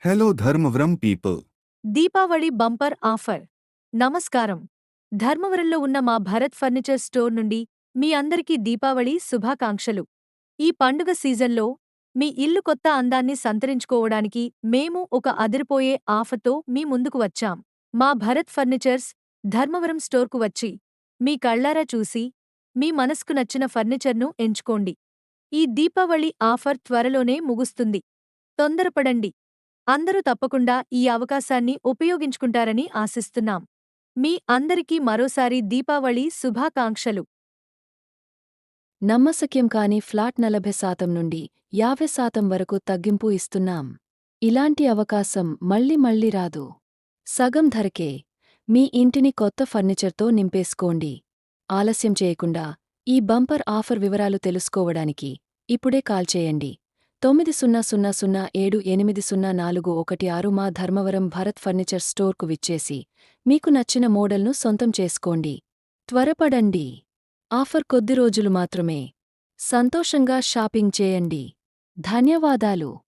Hello Dharmavram people. Deepavali bumper offer. నమస్కారం. ధర్మవరంలో ఉన్న మా భరత్ ఫర్నిచర్ స్టోర్ నుండి మీ అందరికీ దీపావళి శుభాకాంక్షలు. ఈ పండుగ సీజన్లో మీ ఇల్లు కొత్త అందాన్ని సంతరించుకోవడానికి మేము ఒక అదిరిపోయే ఆఫర్తో మీ ముందుకు వచ్చాం. మా భరత్ ఫర్నిచర్స్ ధర్మవరం స్టోర్కు వచ్చి మీ కళ్లారా చూసి మీ మనసుకు నచ్చిన ఫర్నిచర్ను ఎంచుకోండి. ఈ దీపావళి ఆఫర్ త్వరలోనే ముగుస్తుంది. తొందరపడండి. అందరూ తప్పకుండా ఈ అవకాశాన్ని ఉపయోగించుకుంటారని ఆశిస్తున్నాం. మీ అందరికీ మరోసారి దీపావళి శుభాకాంక్షలు. నమ్మశక్యం కాని ఫ్లాట్ 40% నుండి 50% వరకు తగ్గింపు ఇస్తున్నాం. ఇలాంటి అవకాశం మళ్ళీ మళ్ళీ రాదు. సగం ధరకే మీ ఇంటిని కొత్త ఫర్నిచర్తో నింపేసుకోండి. ఆలస్యం చేయకుండా ఈ బంపర్ ఆఫర్ వివరాలు తెలుసుకోవడానికి ఇప్పుడే కాల్ చేయండి. 9000780416 మా ధర్మవరం భరత్ ఫర్నిచర్ స్టోర్కు విచ్చేసి మీకు నచ్చిన మోడల్ను సొంతం చేసుకోండి. త్వరపడండి. ఆఫర్ కొద్ది రోజులు మాత్రమే. సంతోషంగా షాపింగ్ చేయండి. ధన్యవాదాలు.